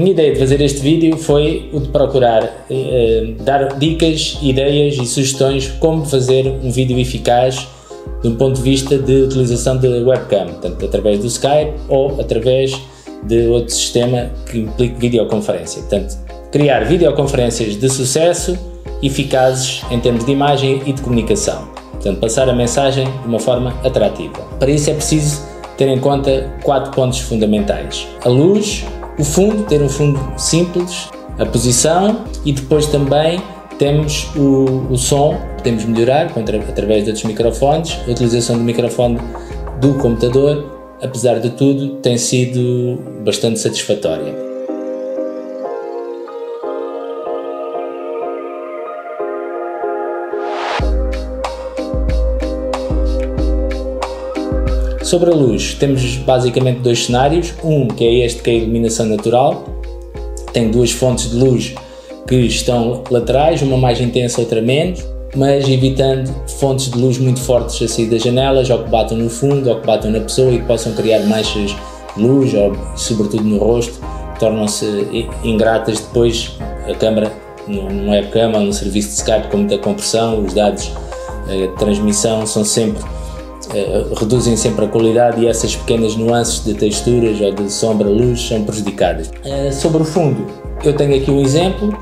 minha ideia de fazer este vídeo foi o de procurar dar dicas, ideias e sugestões como fazer um vídeo eficaz de um ponto de vista de utilização de webcam, tanto através do Skype ou através de outro sistema que implique videoconferência. Portanto, criar videoconferências de sucesso, eficazes em termos de imagem e de comunicação. Portanto, passar a mensagem de uma forma atrativa. Para isso é preciso ter em conta 4 pontos fundamentais: a luz, o fundo, ter um fundo simples, a posição e depois também temos o som, podemos melhorar através de outros microfones. A utilização do microfone do computador, apesar de tudo, tem sido bastante satisfatória. Sobre a luz, temos basicamente 2 cenários, um que é este, que é a iluminação natural, tem 2 fontes de luz que estão laterais, uma mais intensa, outra menos, mas evitando fontes de luz muito fortes a sair das janelas, ou que batam no fundo, ou que batam na pessoa e que possam criar manchas de luz, ou sobretudo no rosto, tornam-se ingratas depois. A câmara, num webcam ou num serviço de Skype com muita compressão, os dados de transmissão são sempre reduzem sempre a qualidade e essas pequenas nuances de texturas ou de sombra-luz são prejudicadas. Sobre o fundo, eu tenho aqui um exemplo: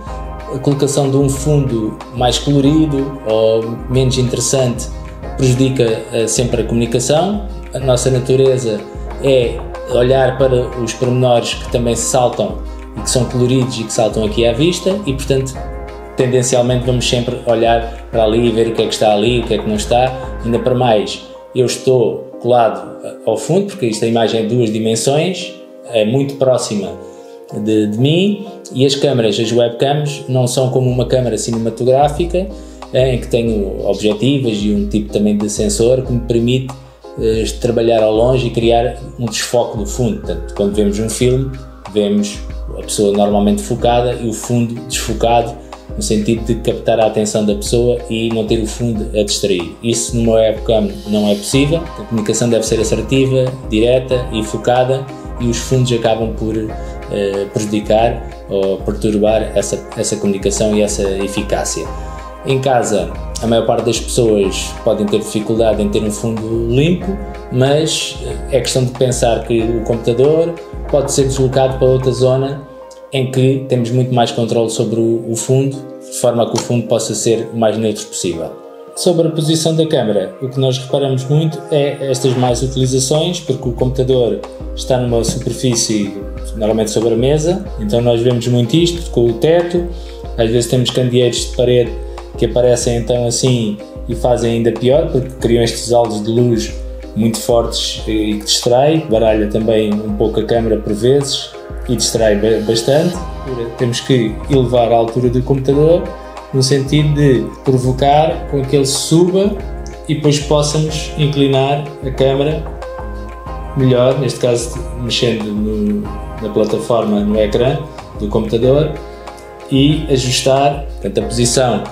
a colocação de um fundo mais colorido ou menos interessante prejudica sempre a comunicação. A nossa natureza é olhar para os pormenores que também se saltam e que são coloridos e que saltam aqui à vista e, portanto, tendencialmente vamos sempre olhar para ali e ver o que é que está ali, o que é que não está. Ainda para mais, eu estou colado ao fundo, porque esta imagem é 2 dimensões, é muito próxima de mim, e as câmaras, as webcams, não são como uma câmara cinematográfica em que tenho objetivas e um tipo também de sensor que me permite trabalhar ao longe e criar um desfoque do fundo. Portanto, quando vemos um filme, vemos a pessoa normalmente focada e o fundo desfocado, no sentido de captar a atenção da pessoa e não ter o fundo a distrair. Isso numa webcam não é possível. A comunicação deve ser assertiva, direta e focada, e os fundos acabam por prejudicar ou perturbar essa comunicação e essa eficácia. Em casa, a maior parte das pessoas podem ter dificuldade em ter um fundo limpo, mas é questão de pensar que o computador pode ser deslocado para outra zona em que temos muito mais controle sobre o fundo, de forma que o fundo possa ser o mais neutro possível. Sobre a posição da câmera, o que nós reparamos muito é estas mais utilizações, porque o computador está numa superfície normalmente sobre a mesa, então nós vemos muito isto com o teto. Às vezes temos candeeiros de parede que aparecem então assim e fazem ainda pior, porque criam estes alvos de luz muito fortes e que distraem, baralha também um pouco a câmera por vezes e distrai bastante. Temos que elevar a altura do computador no sentido de provocar com que ele suba e depois possamos inclinar a câmera melhor, neste caso mexendo na plataforma, no ecrã do computador, e ajustar. Portanto, a posição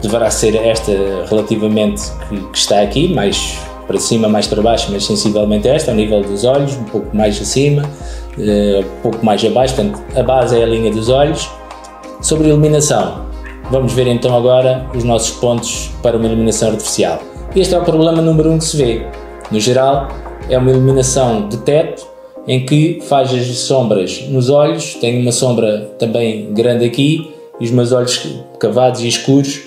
deverá ser esta relativamente que está aqui, mais para cima, mais para baixo, mas sensivelmente esta, ao nível dos olhos, um pouco mais acima, um pouco mais abaixo. Portanto, a base é a linha dos olhos. Sobre a iluminação, vamos ver então agora os nossos pontos para uma iluminação artificial. Este é o problema número 1 que se vê. No geral, é uma iluminação de teto em que faz as sombras nos olhos. Tenho uma sombra também grande aqui e os meus olhos cavados e escuros,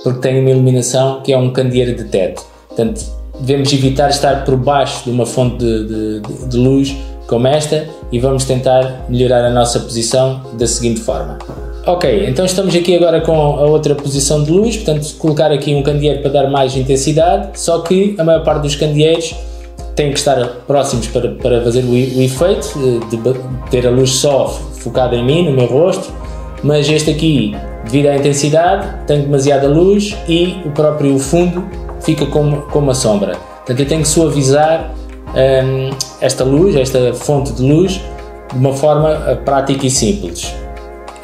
porque tenho uma iluminação que é um candeeiro de teto. Portanto, devemos evitar estar por baixo de uma fonte de luz como esta e vamos tentar melhorar a nossa posição da seguinte forma. Ok, então estamos aqui agora com a outra posição de luz, portanto colocar aqui um candeeiro para dar mais intensidade, só que a maior parte dos candeeiros têm que estar próximos para fazer o efeito de ter a luz só focada em mim, no meu rosto, mas este aqui, devido à intensidade, tem demasiada luz e o próprio fundo fica como uma sombra. Portanto, eu tenho que suavizar esta luz, esta fonte de luz, de uma forma prática e simples.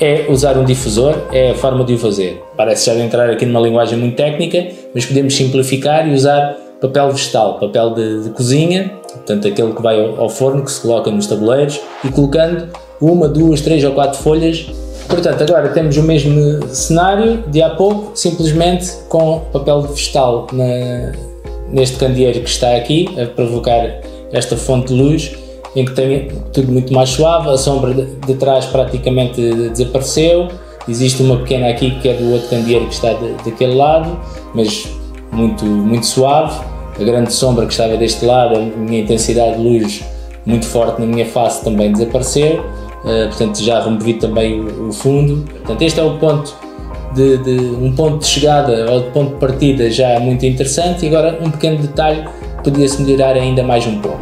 É usar um difusor, é a forma de o fazer. Parece já de entrar aqui numa linguagem muito técnica, mas podemos simplificar e usar papel vegetal, papel de cozinha, portanto aquele que vai ao forno, que se coloca nos tabuleiros, e colocando uma, duas, três ou quatro folhas. Portanto, agora temos o mesmo cenário de há pouco, simplesmente com papel vegetal neste candeeiro que está aqui, a provocar esta fonte de luz, em que tem tudo muito mais suave, a sombra de trás praticamente desapareceu, existe uma pequena aqui que é do outro candeeiro que está daquele lado, mas muito suave, a grande sombra que estava deste lado, a minha intensidade de luz muito forte na minha face também desapareceu, portanto já removi também o fundo. Portanto, este é o ponto um ponto de chegada ou de ponto de partida já muito interessante, e agora um pequeno detalhe podia-se melhorar ainda mais um pouco.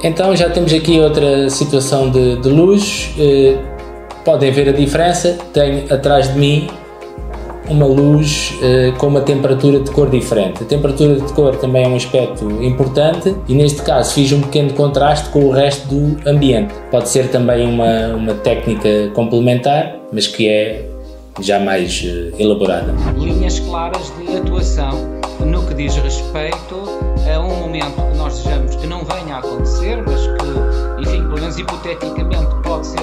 Então já temos aqui outra situação de luz, podem ver a diferença, tenho atrás de mim uma luz com uma temperatura de cor diferente. A temperatura de cor também é um aspecto importante e neste caso fiz um pequeno contraste com o resto do ambiente. Pode ser também uma técnica complementar, mas que é já mais elaborada. Linhas claras de atuação no que diz respeito a um momento que nós desejamos que não venha a acontecer, mas que, enfim, pelo menos hipoteticamente pode ser